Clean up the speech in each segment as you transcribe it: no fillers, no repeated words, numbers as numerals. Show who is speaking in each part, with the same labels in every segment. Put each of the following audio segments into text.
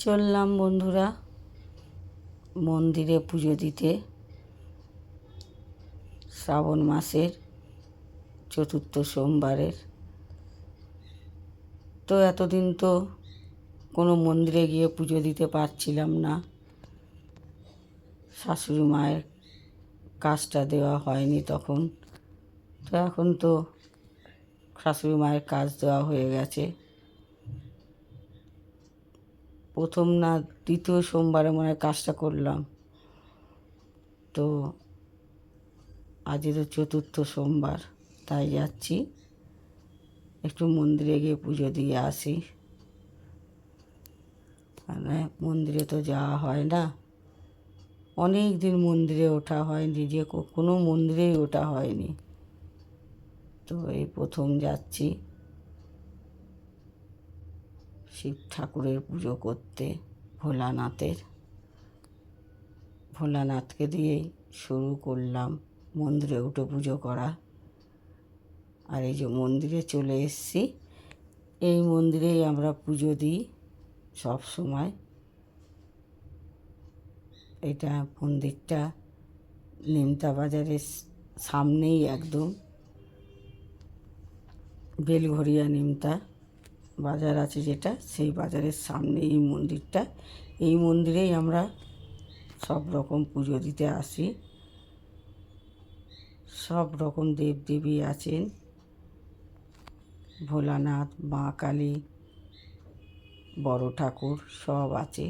Speaker 1: চললাম বন্ধুরা মন্দিরে পুজো দিতে। শ্রাবণ মাসের চতুর্থ সোমবারের। তো এতদিন তো কোনো মন্দিরে গিয়ে পুজো দিতে পারছিলাম না, শাশুড়ি মায়ের কাজটা দেওয়া হয়নি তখন। তো এখন তো শাশুড়ি মায়ের কাজ দেওয়া হয়ে গেছে। প্রথম না দ্বিতীয় সোমবারে মনে হয় কাজটা করলাম। তো আজকে তো চতুর্থ সোমবার, তাই যাচ্ছি একটু মন্দিরে গিয়ে পুজো দিয়ে আসি। মানে মন্দিরে তো যাওয়া হয় না, অনেক দিন মন্দিরে ওঠা হয়নি, যে কোনো মন্দিরেই ওঠা হয়নি। তো এই প্রথম যাচ্ছি শিব ঠাকুরের পুজো করতে, ভোলানাথকে দিয়েই শুরু করলাম মন্দিরে উঠে পুজো করা। আর এই যে মন্দিরে চলে এসেছি, এই মন্দিরেই আমরা পুজো দিই সব সময়। এটা মন্দিরটা নিমতা বাজারের সামনেই, একদম বেলঘরিয়া নিমতা বাজার আছে যেটা, সেই বাজারের সামনে এই মন্দিরটা। এই মন্দিরেই আমরা সব রকম পুজো দিতে আসি। সব রকম দেবদেবী আছেন, ভোলানাথ, মা কালী, বড় ঠাকুর সব আছে।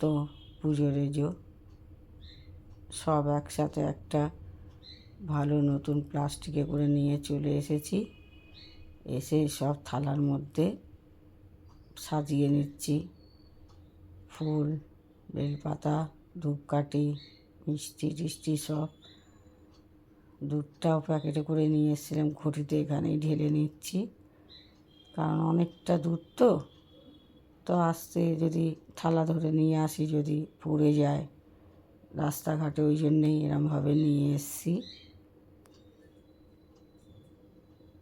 Speaker 1: তো পুজোর সব একসাথে একটা ভালো নতুন প্লাস্টিকে করে নিয়ে চলে এসেছি। এসে সব থালার মধ্যে সাজিয়ে নিচ্ছি। ফুল, বেলপাতা, ধূপকাঠি, মিষ্টি টিষ্টি সব। দুধটাও প্যাকেটে করে নিয়ে এসেছিলাম, ঘটিতে এখানেই ঢেলে নিচ্ছি, কারণ অনেকটা দুধ তো আসতে যদি থালা ধরে নিয়ে আসি যদি পড়ে যায় রাস্তাঘাটে, ওই জন্যেই এরমভাবে নিয়ে এসেছি।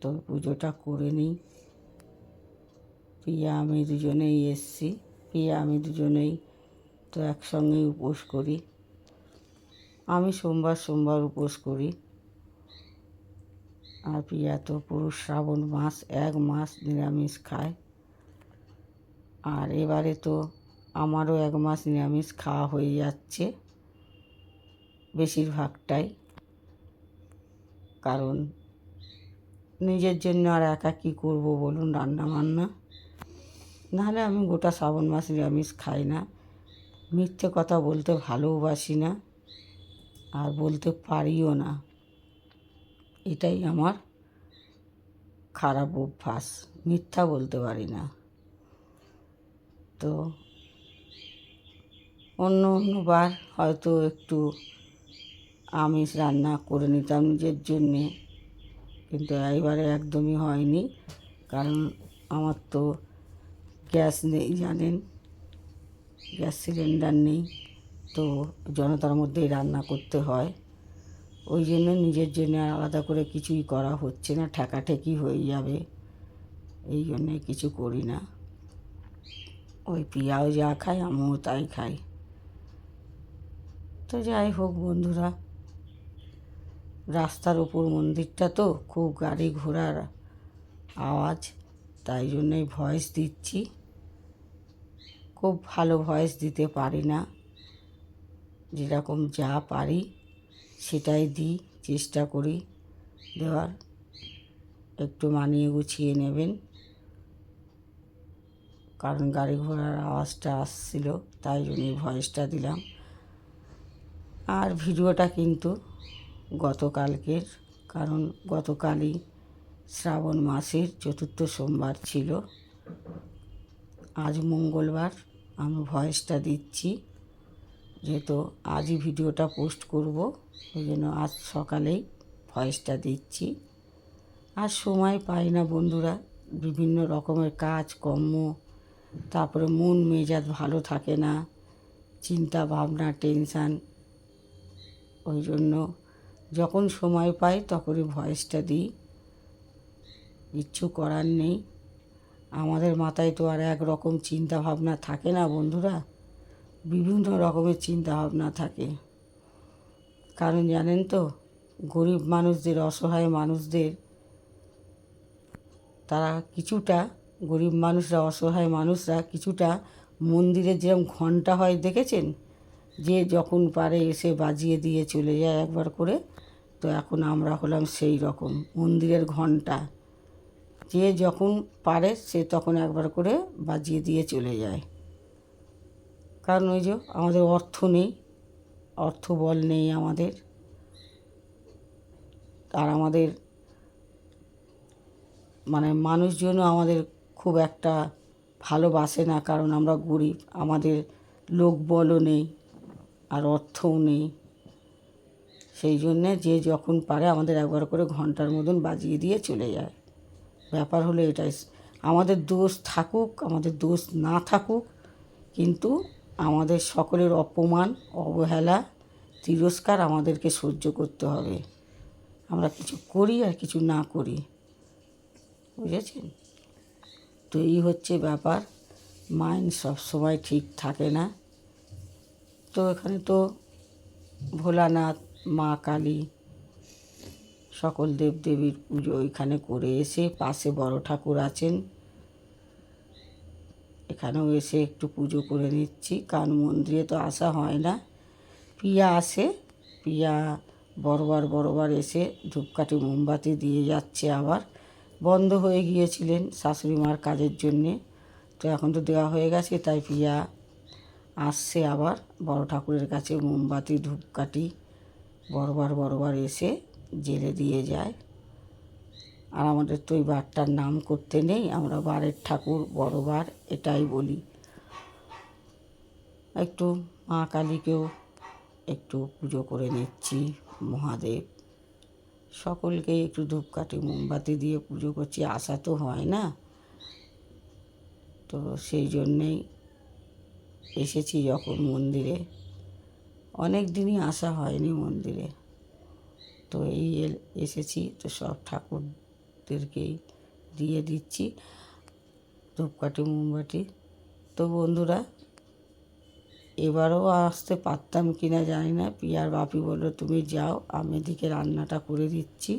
Speaker 1: তো পুজোটা করে নিই। পিয়া আমি দুজনেই এসেছি, আমি দুজনেই তো একসঙ্গেই উপোস করি। আমি সোমবার উপোস করি, আর পিয়া তো পুরো শ্রাবণ মাস 1 মাস নিরামিষ খায়। আর এবারে তো আমারও 1 মাস নিরামিষ খাওয়া হয়ে যাচ্ছে বেশিরভাগটাই, কারণ নিজের জন্য আর একা কী করবো বলুন, রান্না বান্না। নাহলে আমি গোটা শ্রাবণ মাস নিরামিষ খাই না। মিথ্যে কথা বলতে ভালোবাসি না, আর বলতে পারিও না। এটাই আমার খারাপ অভ্যাস, মিথ্যা বলতে পারি না। তো অন্যবার হয়তো একটু আমিষ রান্না করে নিতাম নিজের জন্যে, কিন্তু এইবারে একদমই হয়নি। কারণ আমার তো গ্যাস নেই, জানেন, গ্যাস সিলিন্ডার নেই, তো জনতার মধ্যেই রান্না করতে হয়। ওই জন্য নিজের জন্য আলাদা করে কিছুই করা হচ্ছে না, ঠেকাঠেকি হয়ে যাবে, এই জন্যে কিছু করি না। ওই পিয়াও যা খায় আমিও তাই খাই। তো যাই হোক বন্ধুরা, রাস্তার ওপর মন্দিরটা তো খুব গাড়ি ঘোড়ার আওয়াজ, তাই জন্যই ভয়েস দিচ্ছি। খুব ভালো ভয়েস দিতে পারি না, যেরকম যা পারি সেটাই দিই, চেষ্টা করি দেওয়ার। একটু মানিয়ে গুছিয়ে নেবেন, কারণ গাড়ি ঘোড়ার আওয়াজটা আসছিল, তাই জন্যই ভয়েসটা দিলাম। আর ভিডিওটা কিন্তু গতকালকের, কারণ গতকালই শ্রাবণ মাসের চতুর্থ সোমবার ছিল। আজ মঙ্গলবার আমি ভয়েসটা দিচ্ছি, যেহেতু আজই ভিডিওটা পোস্ট করব, ওই জন্য আজ সকালেই ভয়েসটা দিচ্ছি। আর সময় পাই না বন্ধুরা, বিভিন্ন রকমের কাজ কর্ম, তারপরে মন মেজাজ ভালো থাকে না, চিন্তা ভাবনা, টেনশান। ওই জন্য যখন সময় পাই তখনই ভয়েসটা দিই, কিচ্ছু করার নেই। আমাদের মাথায় তো আর এক রকম চিন্তা ভাবনা থাকে না বন্ধুরা, বিভিন্ন রকমের চিন্তা ভাবনা থাকে। কারণ জানেন তো, গরিব মানুষদের, অসহায় মানুষদের, তারা কিছুটা, গরিব মানুষরা, অসহায় মানুষরা কিছুটা মন্দিরে যেরকম ঘন্টা হয় দেখেছেন, যে যখন পারে এসে বাজিয়ে দিয়ে চলে যায় একবার করে। তো এখন আমরা হলাম সেই রকম মন্দিরের ঘন্টা, যে যখন পারে সে তখন একবার করে বাজিয়ে দিয়ে চলে যায়। কারণ ওই যে আমাদের অর্থ নেই, অর্থবল নেই আমাদের, আর আমাদের মানে মানুষজনও আমাদের খুব একটা ভালোবাসে না, কারণ আমরা গরিব, আমাদের লোকবলও নেই আর অর্থও নেই। সেই জন্যে যে যখন পারে আমাদের একবার করে ঘন্টার মতন বাজিয়ে দিয়ে চলে যায়। ব্যাপার হলো এটাই। আমাদের দোষ থাকুক, আমাদের দোষ না থাকুক, কিন্তু আমাদের সকলের অপমান, অবহেলা, তিরস্কার আমাদেরকে সহ্য করতে হবে, আমরা কিছু করি আর কিছু না করি, বুঝেছেন? তো এই হচ্ছে ব্যাপার। মাইন্ড সবসময় ঠিক থাকে না। তো এখানে তো ভোলানাথ, মা কালী, সকল দেবদেবীর পুজো এখানে করে এসে, পাশে বড় ঠাকুর আছেন, এখানেও এসে একটু পুজো করে নিচ্ছি। কারণ মন্দিরে তো আসা হয় না। পিয়া আসে, পিয়া বড়বার এসে ধূপকাঠি মোমবাতি দিয়ে যাচ্ছে। আবার বন্ধ হয়ে গিয়েছিলেন শাশুড়ি মার কাজের জন্যে, তো এখন তো দেওয়া হয়ে গেছে, তাই পিয়া আসছে আবার বড় ঠাকুরের কাছে মোমবাতি ধূপকাঠি বড়বার এসে জেলে দিয়ে যায়। আর আমাদের তো ওই বারটার নাম করতে নেই, আমরা বারের ঠাকুর বড় বার এটাই বলি। একটু মা কালীকেও একটু পুজো করে নিচ্ছি, মহাদেব সকলকেই একটু ধূপকাঠি মোমবাতি দিয়ে পুজো করছি। আসা তো হয় না, তো সেই জন্যেই এসেছি যখন মন্দিরে, অনেক দিনই আসা হয়নি মন্দিরে, তো এই এসেছি, তো সব ঠাকুরদেরকেই দিয়ে দিচ্ছি ধূপকাঠি মোমবাতি। তো বন্ধুরা, এবারও আসতে পারতাম কি না জানি না, পিয়ার বাপি বললো তুমি যাও, আমি এদিকে রান্নাটা করে দিচ্ছি।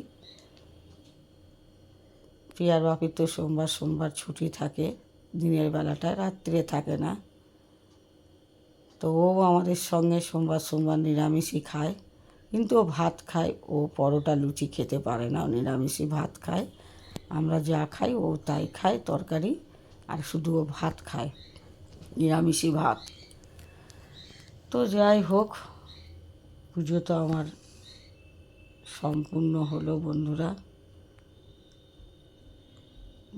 Speaker 1: পিয়ার বাপির তো সোমবার ছুটি থাকে, দিনের বেলাটা, রাত্রে থাকে না। তো ও আমাদের সঙ্গে সোমবার নিরামিষই খায়, কিন্তু ও ভাত খায়, ও পরোটা লুচি খেতে পারে না, ও নিরামিষই ভাত খায়। আমরা যা খাই ও তাই খায়, তরকারি, আর শুধু ও ভাত খায়, নিরামিষই ভাত। তো যাই হোক, পুজো তো আমার সম্পূর্ণ হলো বন্ধুরা।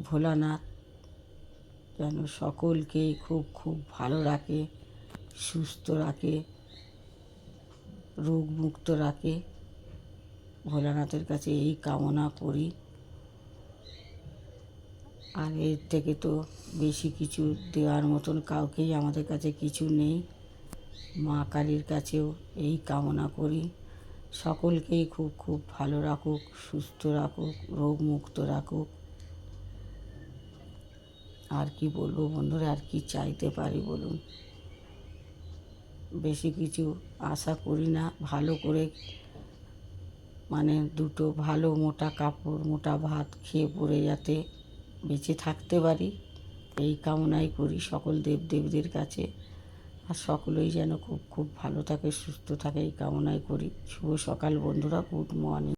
Speaker 1: ভোলানাথ যেন সকলকেই খুব ভালো রাখে, সুস্থ রাখে, রোগমুক্ত রাখে, ভোলানাথের কাছে এই কামনা করি। আর এর থেকে তো বেশি কিছু দেওয়ার মতন কাউকেই আমাদের কাছে কিছু নেই। মা কালীর কাছেও এই কামনা করি, সকলকেই খুব ভালো রাখুক, সুস্থ রাখুক, রোগমুক্ত রাখুক। আর কি বলবো বন্ধুরা, আর কি চাইতে পারি বলুন? বেশি কিছু আশা করি না, ভালো করে মানে দুটো ভালো মোটা কাপড়, মোটা ভাত খেয়ে পরে যাতে বেঁচে থাকতে পারি, এই কামনাই করি সকল দেবদেবীদের কাছে। আর সকলেই যেন খুব ভালো থাকে, সুস্থ থাকে, এই কামনাই করি। শুভ সকাল বন্ধুরা, গুড মর্নিং।